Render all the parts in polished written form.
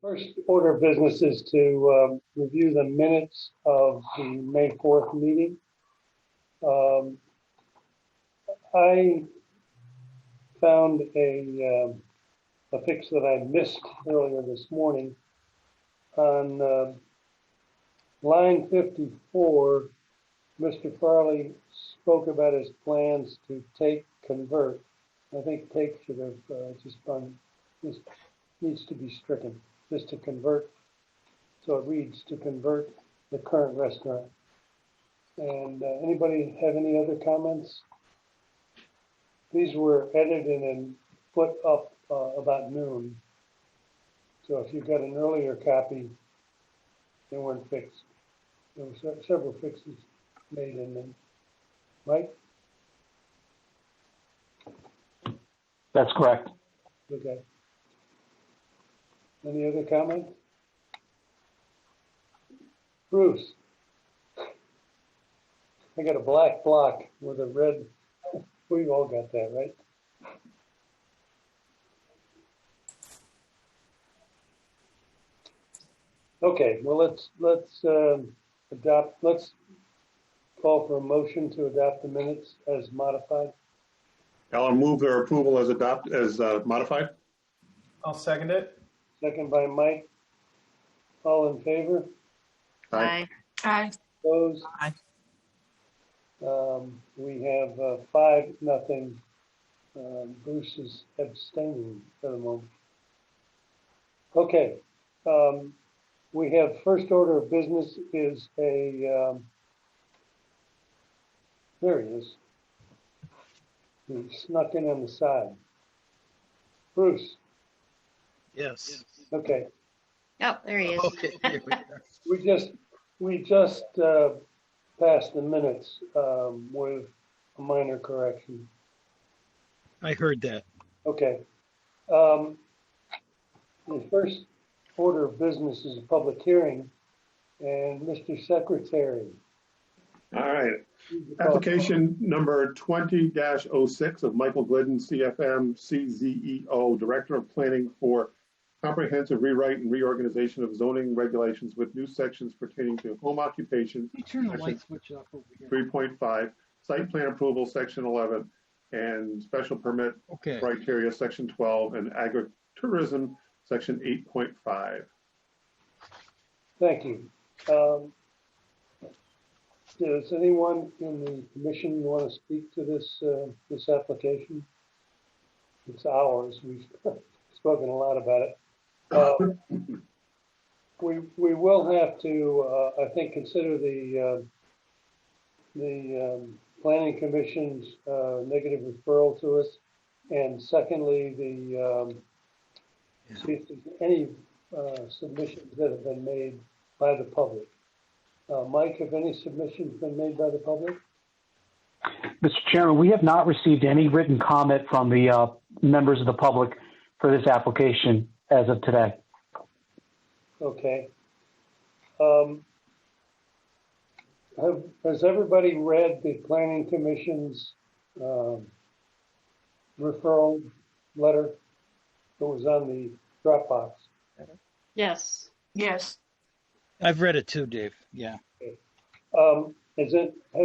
First order of business is to review the minutes of the May 4th meeting. I found a fix that I missed earlier this morning. On line 54, Mr. Farley spoke about his plans to convert. I think take should have this needs to be stricken, just to convert. So it reads to convert the current restaurant. And anybody have any other comments? These were edited and put up about noon. So if you got an earlier copy, they weren't fixed. There were several fixes made in them. Right? That's correct. Okay. Any other comments? Bruce? I got a black block with a red. We all got that, right? Okay, well, let's adopt. Let's call for a motion to adopt the minutes as modified. I'll move their approval as modified. I'll second it. Second by Mike. All in favor? Aye. Aye. Opposed? Aye. We have 5-0. Bruce is abstaining for the moment. Okay. We have first order of business is a, there he is. He snuck in on the side. Bruce. Yes. Okay. Oh, there he is. Okay. Here we go. We just passed the minutes with a minor correction. I heard that. Okay. The first order of business is a public hearing, and Mr. Secretary. All right. Application number 20-06 of Michael Glidden, CFM CZEO, Director of Planning for Comprehensive Rewrite and Reorganization of Zoning Regulations with new sections pertaining to home occupation, Turn the light switch off over here. 3.5, site plan approval, section 11, and special permit criteria, section 12, and agritourism, section 8.5. Thank you. Does anyone in the commission want to speak to this application? It's ours. We've spoken a lot about it. We will have to, I think, consider the planning commission's negative referral to us, and secondly, see if there's any submissions that have been made by the public. Mike, have any submissions been made by the public? Mr. Chairman, we have not received any written comment from the members of the public for this application as of today. Okay. Has everybody read the Planning Commission's referral letter that was on the Dropbox? Yes. Yes. I've read it too, Dave. Yeah. Have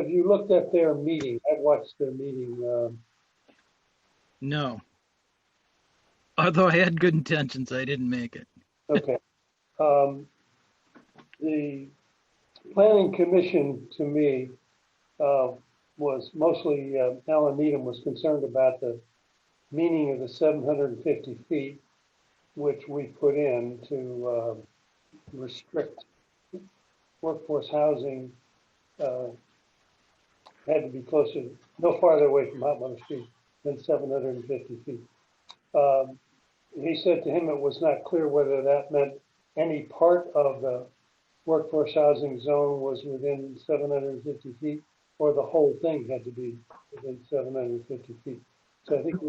you looked at their meeting? I've watched their meeting. No. Although I had good intentions, I didn't make it. Okay. The Planning Commission, to me, was mostly, Alan Needham was concerned about the meaning of the 750 feet, which we put in to restrict workforce housing. Had to be closer, no farther away from Hot Mother Street than 750 feet. He said to him it was not clear whether that meant any part of the workforce housing zone was within 750 feet or the whole thing had to be within 750 feet. So I think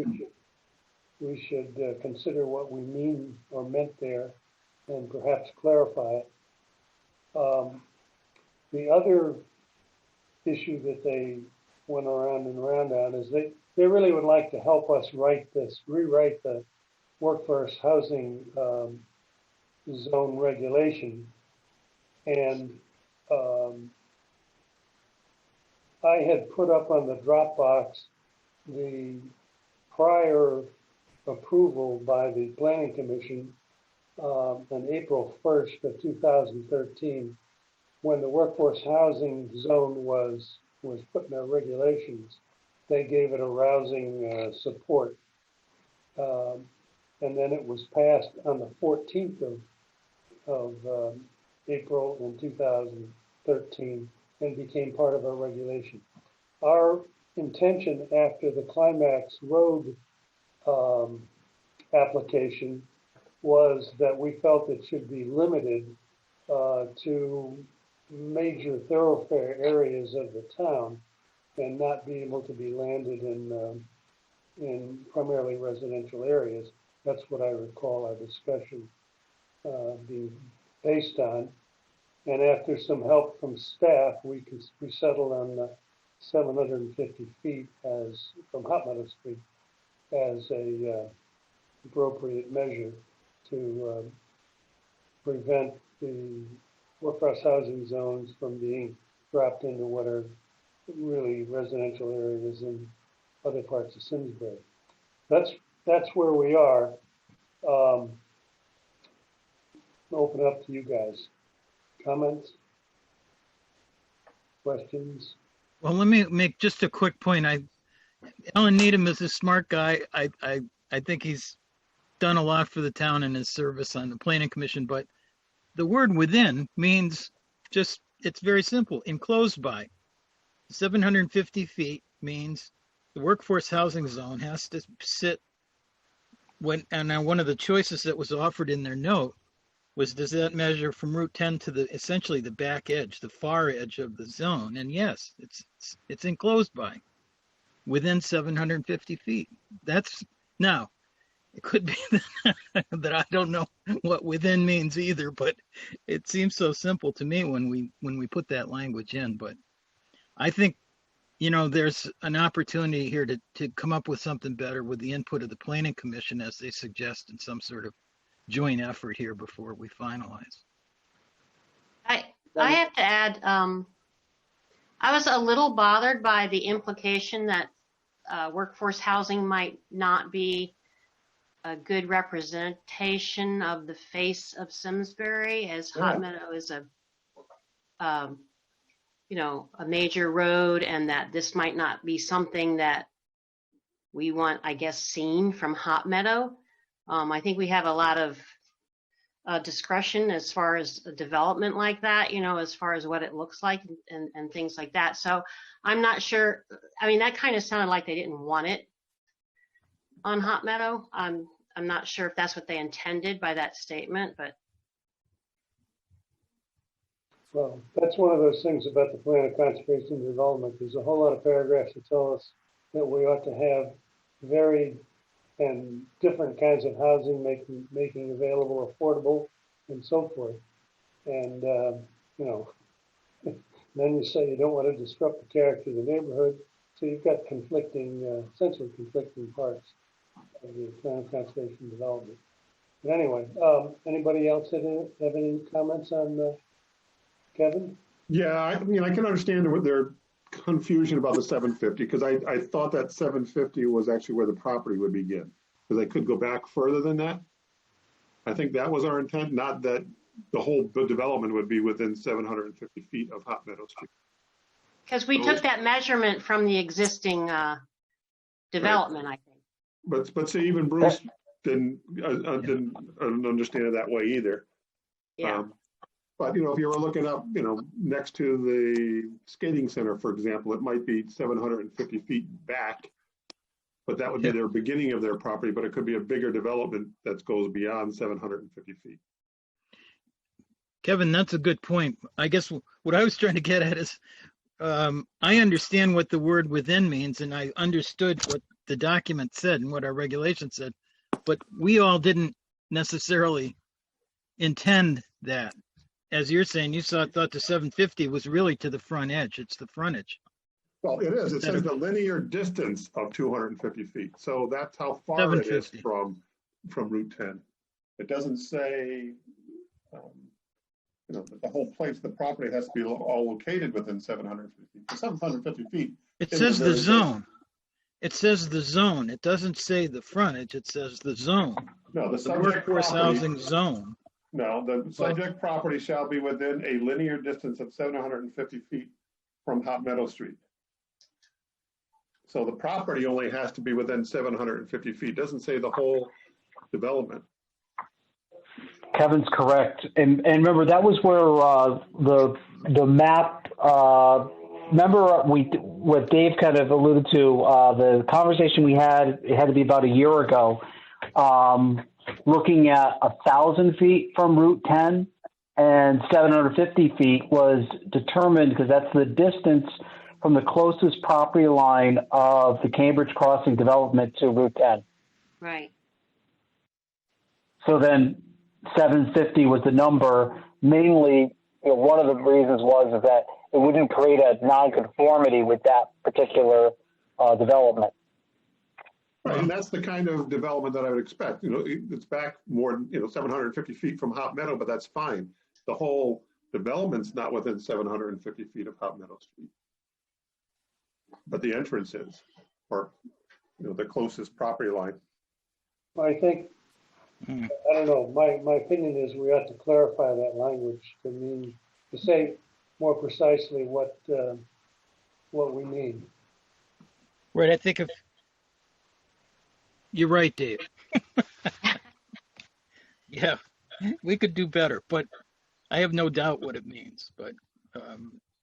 we should consider what we mean or meant there and perhaps clarify it. The other issue that they went around and around on is they really would like to help us rewrite the workforce housing zone regulation. And I had put up on the Dropbox the prior approval by the Planning Commission on April 1st of 2013, when the workforce housing zone was put in their regulations. They gave it a rousing support. And then it was passed on the 14th of April in 2013 and became part of our regulation. Our intention after the Climax Road application was that we felt it should be limited to major thoroughfare areas of the town and not be able to be landed in primarily residential areas. That's what I recall our discussion being based on. And after some help from staff, we settled on 750 feet as from Hot Meadow Street as a appropriate measure to prevent the workforce housing zones from being dropped into what are really residential areas in other parts of Simsbury. That's where we are. Open it up to you guys. Comments? Questions? Well, let me make just a quick point. Alan Needham is a smart guy. I think he's done a lot for the town in his service on the planning commission, but the word within means just, it's very simple, enclosed by. 750 feet means the workforce housing zone has to sit and one of the choices that was offered in their note was, does that measure from Route 10 to essentially the back edge, the far edge of the zone? And yes, it's enclosed by within 750 feet. Now, it could be that I don't know what within means either, but it seems so simple to me when we put that language in. But I think, there's an opportunity here to come up with something better with the input of the Planning Commission as they suggest in some sort of joint effort here before we finalize. I have to add, I was a little bothered by the implication that workforce housing might not be a good representation of the face of Simsbury, as Hot Meadow is a major road, and that this might not be something that we want, I guess, seen from Hot Meadow. I think we have a lot of discretion as far as a development like that, as far as what it looks like and things like that. So I'm not sure. I mean, that kind of sounded like they didn't want it on Hot Meadow. I'm not sure if that's what they intended by that statement, but. Well, that's one of those things about the plan of conservation and development. There's a whole lot of paragraphs that tell us that we ought to have varied and different kinds of housing, making available affordable and so forth. And, then you say you don't want to disrupt the character of the neighborhood. So you've got essentially conflicting parts of the plan of conservation and development. But anyway, anybody else have any comments on Kevin? Yeah, I can understand their confusion about the 750, because I thought that 750 was actually where the property would begin, because they could go back further than that. I think that was our intent, not that the development would be within 750 feet of Hot Meadow Street. Because we took that measurement from the existing development, right. I think. But see, even Bruce didn't understand it that way either. Yeah. But, if you were looking up, next to the skating center, for example, it might be 750 feet back, but that would be their beginning of their property, but it could be a bigger development that goes beyond 750 feet. Kevin, that's a good point. I guess what I was trying to get at is, I understand what the word within means, and I understood what the document said and what our regulation said, but we all didn't necessarily intend that. As you're saying, you thought the 750 was really to the front edge. It's the frontage. Well, it is. It says the linear distance of 250 feet. So that's how far it is from Route 10. It doesn't say whole place, the property has to be all located within 750 feet. The 750 feet. It is says a the very- zone. It says the zone. It doesn't say the frontage. It says the zone. No, the The subject workforce property. housing zone. No, the subject property shall be within a linear distance of 750 feet from Hot Meadow Street. So the property only has to be within 750 feet. Doesn't say the whole development. Kevin's correct. And remember, that was where the map, remember what Dave kind of alluded to, the conversation we had, it had to be about a year ago, looking at 1,000 feet from Route 10 and 750 feet was determined because that's the distance from the closest property line of the Cambridge Crossing development to Route 10. Right. So then 750 was the number. Mainly, one of the reasons was that it wouldn't create a nonconformity with that particular development. Right, and that's the kind of development that I would expect. It's back more, 750 feet from Hot Meadow, but that's fine. The whole development's not within 750 feet of Hot Meadow Street. But the entrance is, or, the closest property line. I think, I don't know, my opinion is we ought to clarify that language to say more precisely what we mean. Right. I think you're right, Dave. Yeah, we could do better, but I have no doubt what it means. But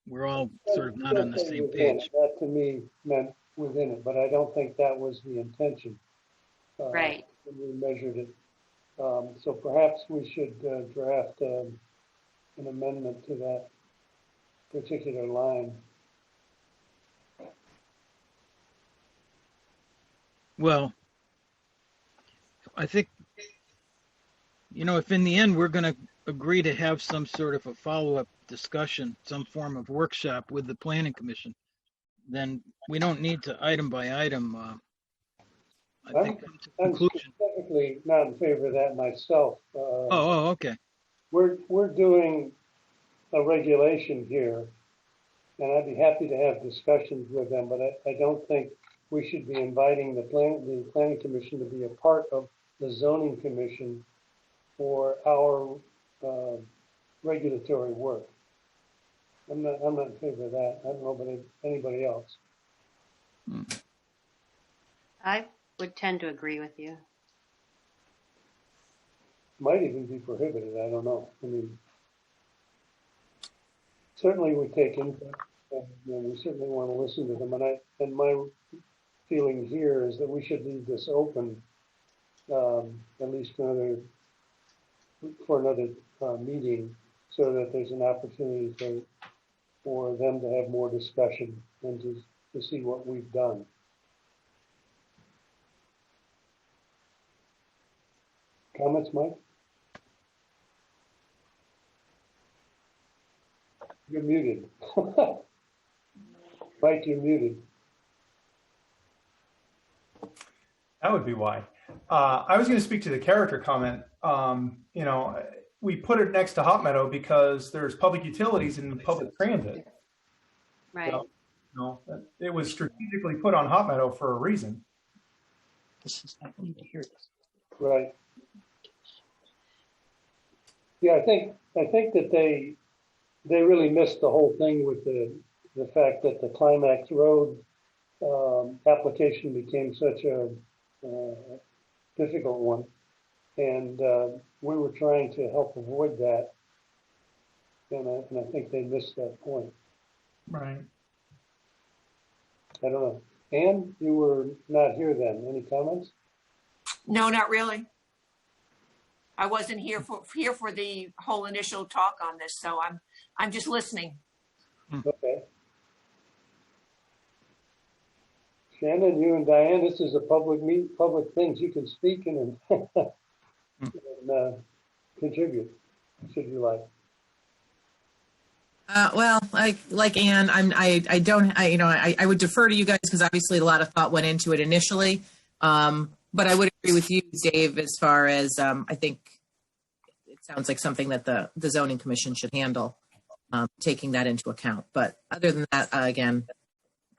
we're all sort of not on the same page. That to me meant within it, but I don't think that was the intention. Right. When we measured it. So perhaps we should draft an amendment to that particular line. Well, I think, if in the end we're going to agree to have some sort of a follow-up discussion, some form of workshop with the Planning Commission, then we don't need to item by item, I think, come to I'm conclusion. specifically not in favor of that myself. Okay. We're doing a regulation here, and I'd be happy to have discussions with them, but I don't think we should be inviting the Planning Commission to be a part of the Zoning Commission for our regulatory work. I'm not in favor of that. I don't know about anybody else. I would tend to agree with you. Might even be prohibited. I don't know. Certainly we take input, and we certainly want to listen to them. And my feeling here is that we should leave this open at least for another meeting, so that there's an opportunity for them to have more discussion and to see what we've done. Comments, Mike? You're muted. Mike, you're muted. That would be why. I was going to speak to the character comment. We put it next to Hot Meadow because there's public utilities and public transit. Right. So, it was strategically put on Hot Meadow for a reason. I need to hear this. Right. Yeah, I think that they really missed the whole thing with the fact that the Climax Road application became such a difficult one, and we were trying to help avoid that, and I think they missed that point. Right. I don't know. Ann, you were not here then. Any comments? No, not really. I wasn't here for the whole initial talk on this, so I'm just listening. Okay. Shannon, you and Diane, this is a public things. You can speak and contribute, should you like. Well, like Ann, I would defer to you guys because obviously a lot of thought went into it initially. But I would agree with you, Dave, as far as I think it sounds like something that the zoning commission should handle. taking that into account. But other than that, again,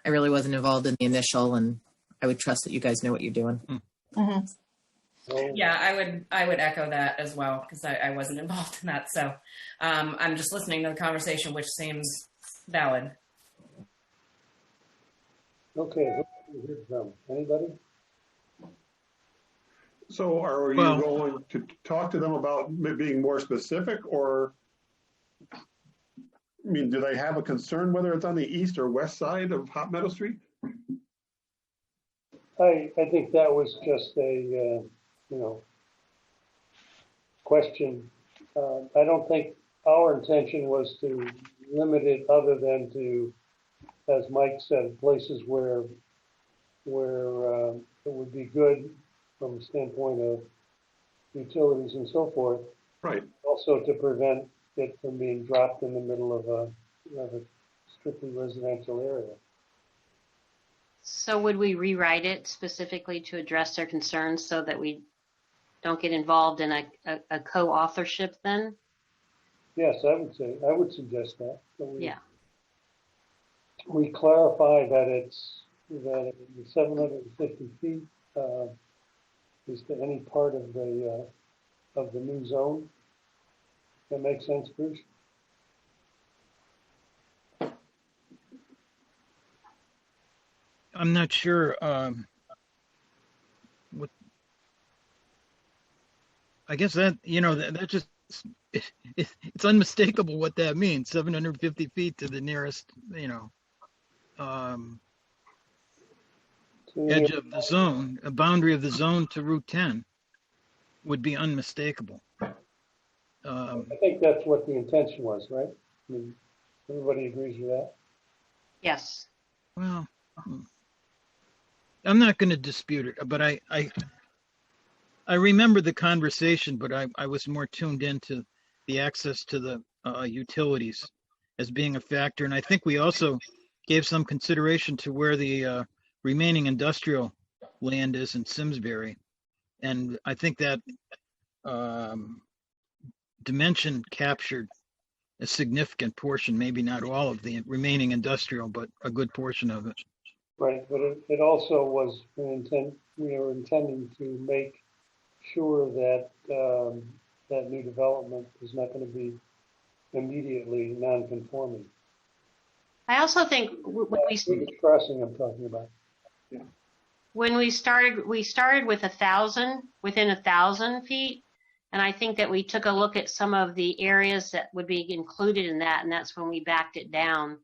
I really wasn't involved in the initial, and I would trust that you guys know what you're doing. Mhm. Yeah, I would echo that as well, because I wasn't involved in that. So I'm just listening to the conversation, which seems valid. Okay, who do we hear from? Anybody? So are you Well- going to talk to them about being more specific, or, I mean, do they have a concern whether it's on the east or west side of Hot Meadow Street? I think that was just a, question. I don't think our intention was to limit it other than to, as Mike said, places where it would be good from the standpoint of utilities and so forth. Right. Also to prevent it from being dropped in the middle of a strictly residential area. So would we rewrite it specifically to address their concerns so that we don't get involved in a co-authorship then? Yes, I would suggest that. Yeah. We clarify that it's 750 feet is to any part of the new zone. That makes sense, Bruce? I'm not sure. What I guess that that just it's unmistakable what that means. 750 feet to the nearest edge of the zone, a boundary of the zone to Route 10 would be unmistakable. I think that's what the intention was, right? I mean, everybody agrees with that? Yes. Well, I'm not going to dispute it, but I remember the conversation, but I was more tuned into the access to the utilities as being a factor. And I think we also gave some consideration to where the remaining industrial land is in Simsbury. And I think that dimension captured a significant portion, maybe not all of the remaining industrial, but a good portion of it. Right, but it also was we were intending to make sure that that new development is not going to be immediately non-conforming. I also think when The crossing I'm talking about. when we started with 1,000, within 1,000 feet. And I think that we took a look at some of the areas that would be included in that. And that's when we backed it down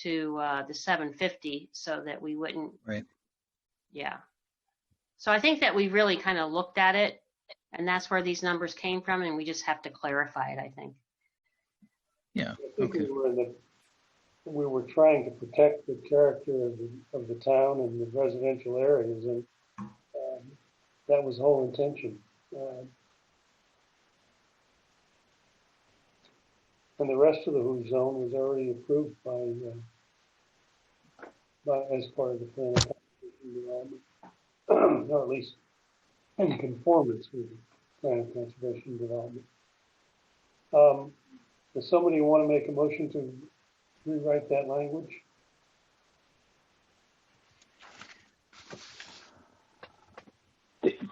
to the 750 so that we wouldn't. Right. Yeah. So I think that we really kind of looked at it, and that's where these numbers came from. And we just have to clarify it, I think. Yeah. I think Okay. we were trying to protect the character of the town and the residential areas, and that was the whole intention. And the rest of the Who zone was already approved by as part of the plan of conservation development, or at least in conformance with the plan of conservation development. Does somebody want to make a motion to rewrite that language?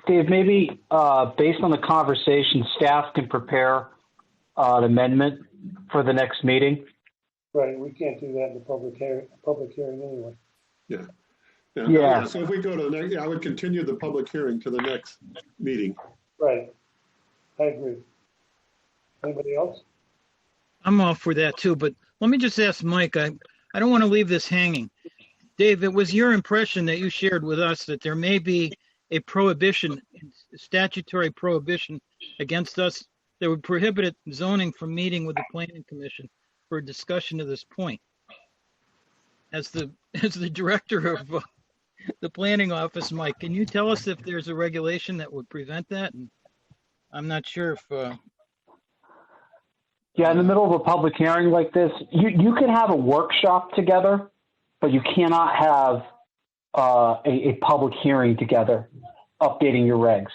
Dave, maybe based on the conversation, staff can prepare an amendment for the next meeting. Right, we can't do that in the public hearing anyway. Yeah. Yeah. So if we go to the next, I would continue the public hearing to the next meeting. Right, I agree. Anybody else? I'm all for that too, but let me just ask Mike, I don't want to leave this hanging. Dave, it was your impression that you shared with us that there may be a prohibition, statutory prohibition against us that would prohibit zoning from meeting with the planning commission for a discussion of this point. As the director of the planning office, Mike, can you tell us if there's a regulation that would prevent that? And I'm not sure if Yeah, in the middle of a public hearing like this, you can have a workshop together, but you cannot have a public hearing together updating your regs.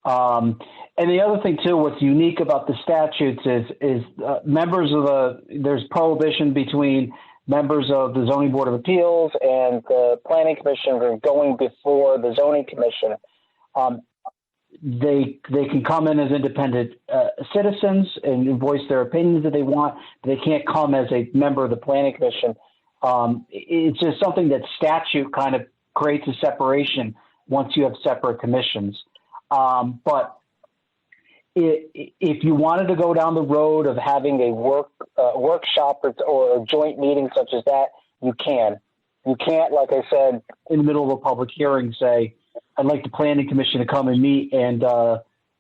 And the other thing too, what's unique about the statutes is members of there's prohibition between members of the Zoning Board of Appeals and the Planning Commission are going before the Zoning Commission. They can come in as independent citizens and voice their opinions that they want, but they can't come as a member of the Planning Commission. It's just something that statute kind of creates a separation once you have separate commissions. But if you wanted to go down the road of having a workshop or a joint meeting such as that, you can. You can't, like I said, in the middle of a public hearing, say, I'd like the Planning Commission to come and meet and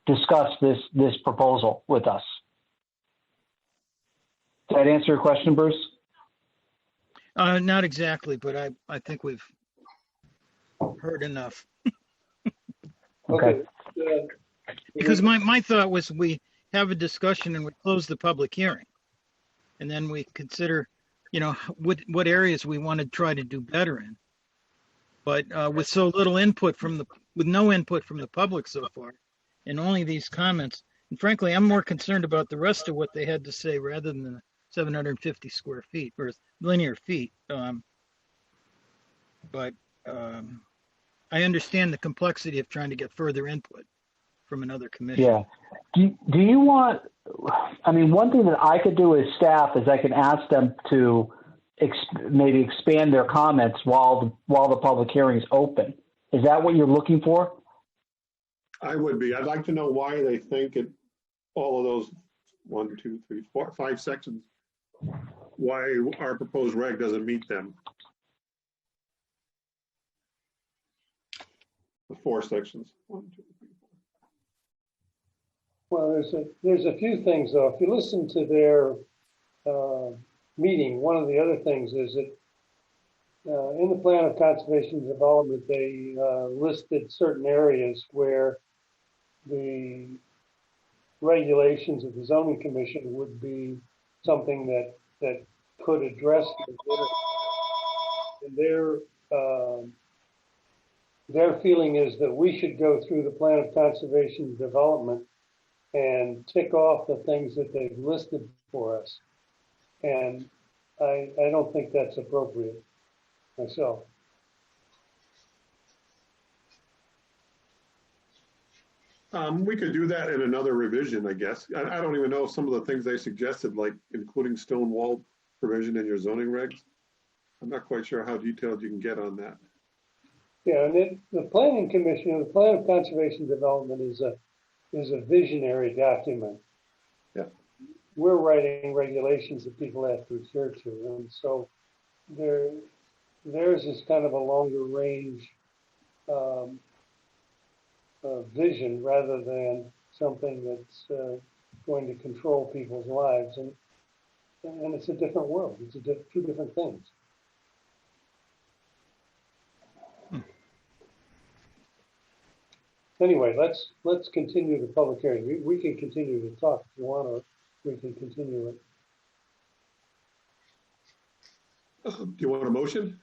discuss this proposal with us. Does that answer your question, Bruce? Not exactly, but I think we've heard enough. Okay. Because my thought was we have a discussion and we close the public hearing. And then we consider, what areas we want to try to do better in. But with so little input with no input from the public so far, and only these comments, and frankly, I'm more concerned about the rest of what they had to say rather than the 750 square feet or linear feet. But I understand the complexity of trying to get further input from another commission. Yeah. Do you want, one thing that I could do as staff is I can ask them to maybe expand their comments while the public hearing is open. Is that what you're looking for? I would be. I'd like to know why they think all of those 1, 2, 3, 4, 5 sections, why our proposed reg doesn't meet them. The 4 sections. 1, 2, 3, 4. Well, there's a few things though. If you listen to their meeting, one of the other things is that in the plan of conservation development, they listed certain areas where the regulations of the zoning commission would be something that could address and their feeling is that we should go through the plan of conservation development and tick off the things that they've listed for us. And I don't think that's appropriate myself. We could do that in another revision, I guess. I don't even know if some of the things they suggested, like including stone wall provision in your zoning regs. I'm not quite sure how detailed you can get on that. Yeah, and the planning commission, the plan of conservation development is a visionary document. Yeah. We're writing regulations that people have to adhere to, and so theirs is kind of a longer range vision rather than something that's going to control people's lives, and it's a different world. It's two different things. Anyway, let's continue the public hearing. We can continue to talk if you want, or we can continue it. Do you want a motion?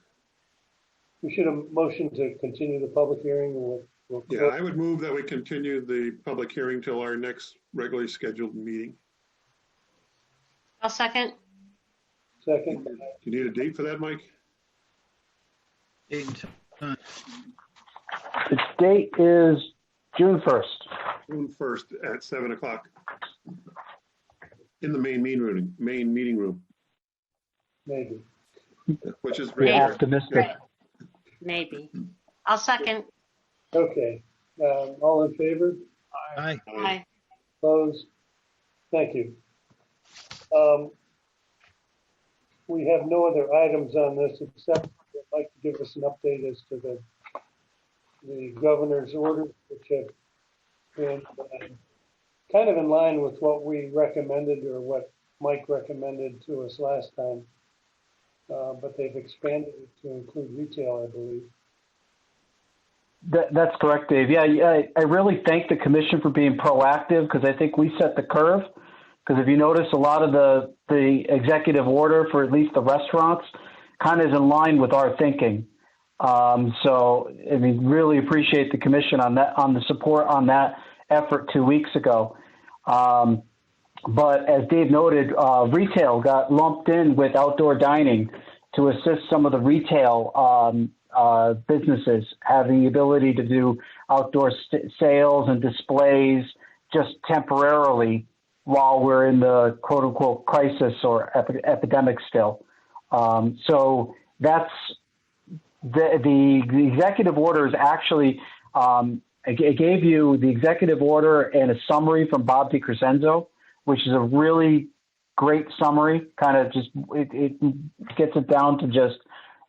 We should have motion to continue the public hearing. Yeah, I would move that we continue the public hearing till our next regularly scheduled meeting. I'll second. Second. Do you need a date for that, Mike? Date and time. The date is June 1st. June 1st at 7 o'clock in the main meeting room, Maybe. which is We're very rare. optimistic. Maybe. I'll second. Okay. All in favor? Aye. Aye. Opposed? Thank you. We have no other items on this except I'd like to give us an update as to the governor's orders, which have been kind of in line with what we recommended or what Mike recommended to us last time. But they've expanded it to include retail, I believe. That's correct, Dave. Yeah, I really thank the commission for being proactive because I think we set the curve. Because if you notice, a lot of the executive order for at least the restaurants kind of is in line with our thinking. So, really appreciate the commission on that, on the support on that, effort 2 weeks ago. But as Dave noted, retail got lumped in with outdoor dining to assist some of the retail businesses having the ability to do outdoor sales and displays just temporarily while we're in the quote unquote crisis or epidemic still. So that's the executive order is actually, I gave you the executive order and a summary from Bob DiCrescenzo, which is a really great summary. Kind of just, it gets it down to just,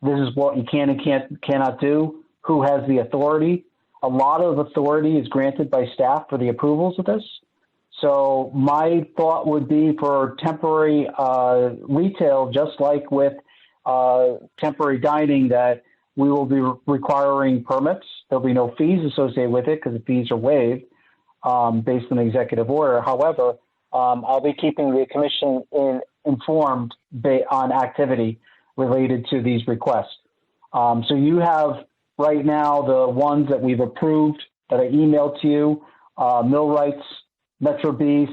this is what you can and cannot do, who has the authority. A lot of authority is granted by staff for the approvals of this. So my thought would be for temporary retail, just like with temporary dining, that we will be requiring permits. There'll be no fees associated with it because the fees are waived based on the executive order. However, I'll be keeping the commission informed on activity related to these requests. So you have right now the ones that we've approved that I emailed to you, Millwrights, Metro Beast,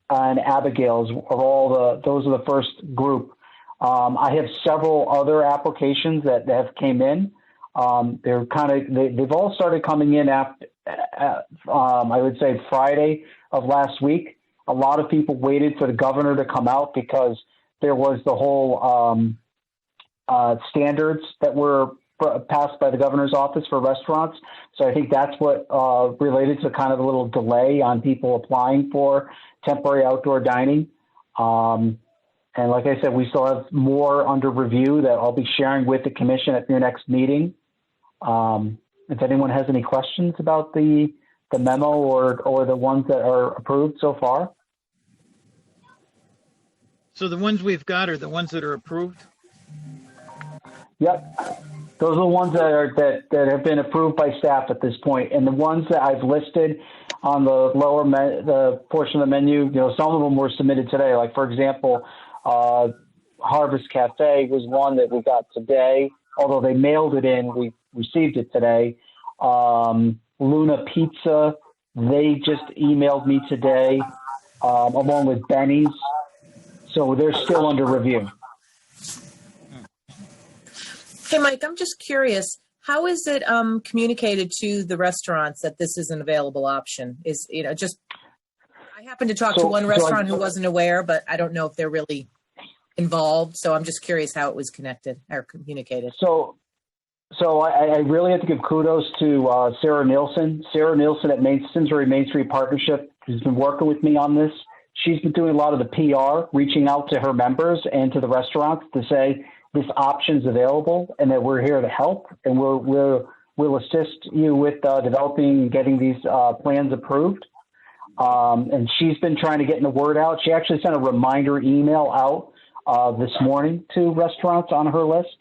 and Abigail's are those are the first group. I have several other applications that have came in. They've all started coming in after, I would say Friday of last week. A lot of people waited for the governor to come out because there was the whole standards that were passed by the governor's office for restaurants. So I think that's what related to kind of a little delay on people applying for temporary outdoor dining. And like I said, we still have more under review that I'll be sharing with the commission at your next meeting. If anyone has any questions about the memo or the ones that are approved so far. So the ones we've got are the ones that are approved? Yep. Those are the ones that have been approved by staff at this point. And the ones that I've listed on the lower the portion of the menu, some of them were submitted today. Like, for example, Harvest Cafe was one that we got today. Although they mailed it in, we received it today. Luna Pizza, they just emailed me today, along with Benny's. So they're still under review. Hey, Mike, I'm just curious. How is it communicated to the restaurants that this is an available option? I happened to talk to one restaurant who wasn't aware, but I don't know if they're really involved. So I'm just curious how it was connected or communicated. So I really have to give kudos to Sarah Nielsen. Sarah Nielsen at Simsbury Main Street Partnership has been working with me on this. She's been doing a lot of the PR, reaching out to her members and to the restaurants to say this option is available and that we're here to help, and we'll assist you with developing and getting these plans approved. And she's been trying to get the word out. She actually sent a reminder email out this morning to restaurants on her list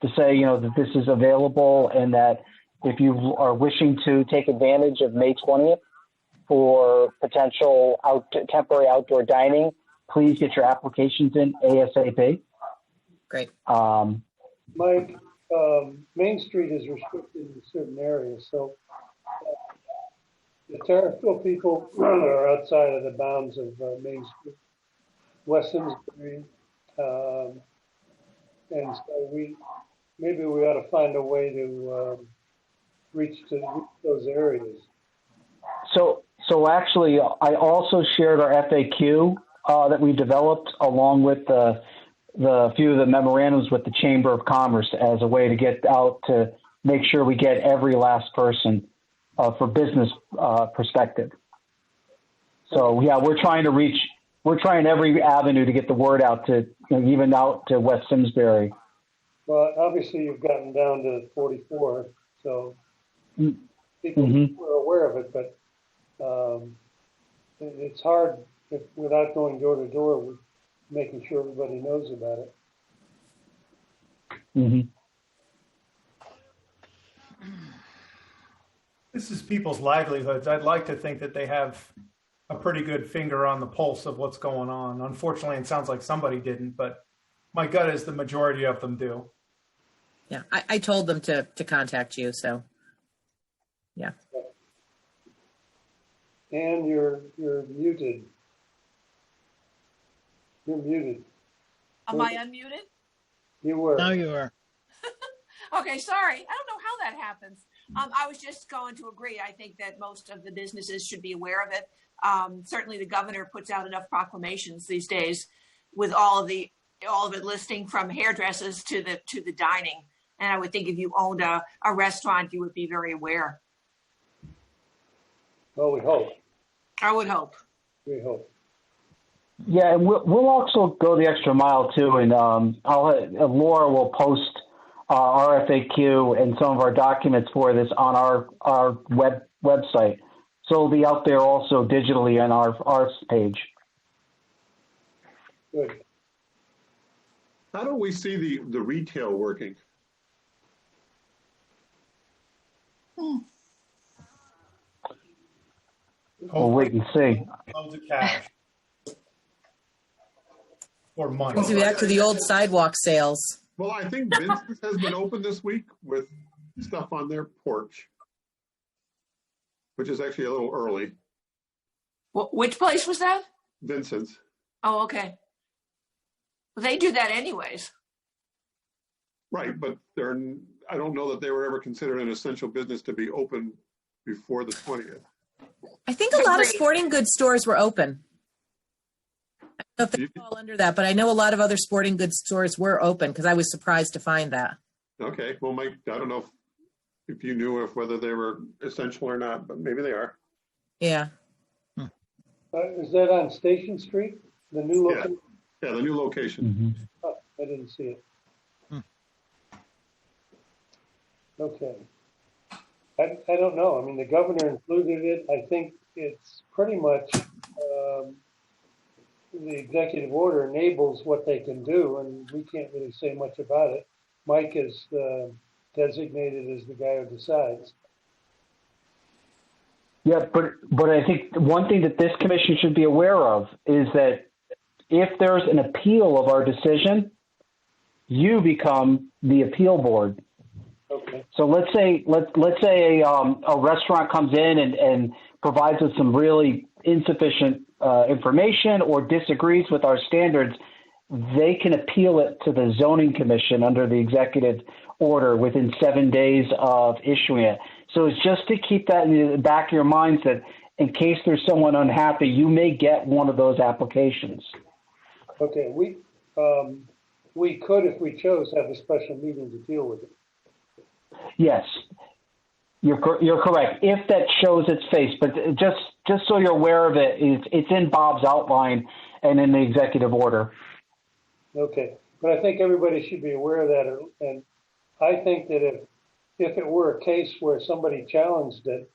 to say, that this is available and that if you are wishing to take advantage of May 20th for potential temporary outdoor dining, please get your applications in ASAP. Great. Mike, Main Street is restricted in certain areas, so the Terriffill people are outside of the bounds of Main Street, West Simsbury, and so maybe we ought to find a way to reach those areas. So actually, I also shared our FAQ that we developed along with the few of the memorandums with the Chamber of Commerce as a way to get out to make sure we get every last person for business perspective. So yeah, we're trying every avenue to get the word out to, even out to West Simsbury. Well, obviously you've gotten down to 44, so people are aware of it, but it's hard without going door to door, making sure everybody knows about it. Mm-hmm. This is people's livelihoods. I'd like to think that they have a pretty good finger on the pulse of what's going on. Unfortunately, it sounds like somebody didn't, but my gut is the majority of them do. Yeah, I told them to contact you, so yeah. Ann, you're muted. You're muted. Am I unmuted? You were. Now you are. Okay, sorry. I don't know how that happens. I was just going to agree. I think that most of the businesses should be aware of it. Certainly the governor puts out enough proclamations these days with all of it listing from hairdressers to the dining. And I would think if you owned a restaurant, you would be very aware. Well, we hope. I would hope. We hope. Yeah, and we'll also go the extra mile too, and Laura will post our FAQ and some of our documents for this on our website, so it'll be out there also digitally on our page. Good. How do we see the retail working? We'll wait and see. Loads of cash. Or money. Brings you back to the old sidewalk sales. Well, I think Vincent's has been open this week with stuff on their porch, which is actually a little early. Which place was that? Vincent's. Oh, okay. Well, they do that anyways. Right, but I don't know that they were ever considered an essential business to be open before the 20th. I think a lot of Agreed. sporting goods stores were open. I don't know if they fall under that, but I know a lot of other sporting goods stores were open because I was surprised to find that. Okay, well, Mike, I don't know if you knew whether they were essential or not, but maybe they are. Yeah. Is that on Station Street? The new location? Yeah, the new location. Mm-hmm. Oh, I didn't see it. Okay. I don't know. I mean, the governor included it. I think it's pretty much the executive order enables what they can do, and we can't really say much about it. Mike is designated as the guy who decides. Yeah, but I think one thing that this commission should be aware of is that if there's an appeal of our decision, you become the appeal board. Okay. So let's say a restaurant comes in and provides us some really insufficient information or disagrees with our standards, they can appeal it to the zoning commission under the executive order within 7 days of issuing it. So it's just to keep that in the back of your minds that in case there's someone unhappy, you may get one of those applications. Okay. We could, if we chose, have a special meeting to deal with it. Yes, you're correct. If that shows its face, but just so you're aware of it, it's in Bob's outline and in the executive order. Okay, but I think everybody should be aware of that, and I think that if it were a case where somebody challenged it,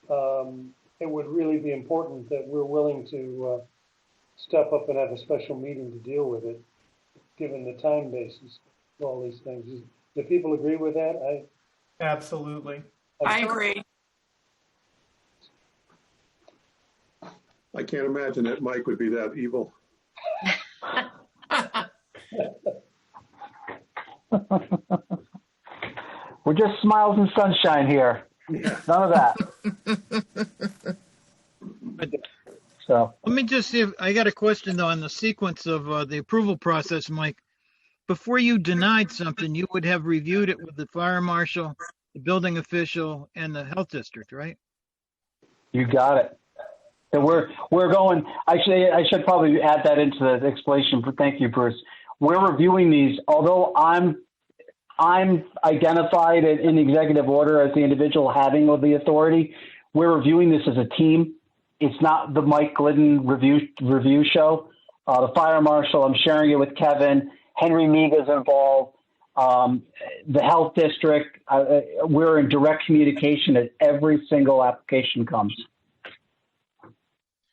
it would really be important that we're willing to step up and have a special meeting to deal with it, given the time basis of all these things. Do people agree with that? Absolutely. I agree. I can't imagine that Mike would be that evil. We're just smiles and sunshine here. Yeah. None of that. So Let me just see if I got a question though on the sequence of the approval process, Mike. Before you denied something, you would have reviewed it with the fire marshal, the building official, and the health district, right? you got it. So we're going. I should probably add that into the explanation. Thank you, Bruce. We're reviewing these. Although I'm identified in the executive order as the individual having the authority, we're reviewing this as a team. It's not the Mike Glidden review show. The fire marshal, I'm sharing it with Kevin. Henry Miga's involved. The health district, we're in direct communication as every single application comes.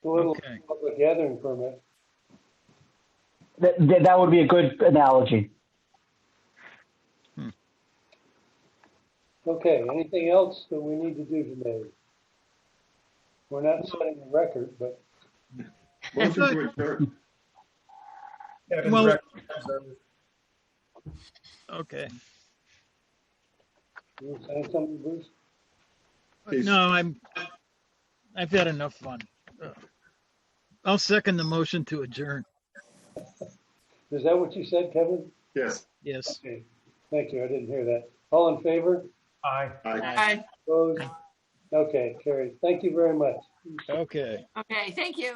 A little public gathering permit. That would be a good analogy. Okay, anything else that we need to do today? We're not setting a record, but Motion to adjourn. Kevin's Well- record. Okay. you were saying something, Bruce? He's- No, I've had enough fun. I'll second the motion to adjourn. Is that what you said, Kevin? Yes. Yes. Okay, thank you. I didn't hear that. All in favor? Aye. Aye. Opposed? Okay, carried. Thank you very much. Okay. Okay, thank you.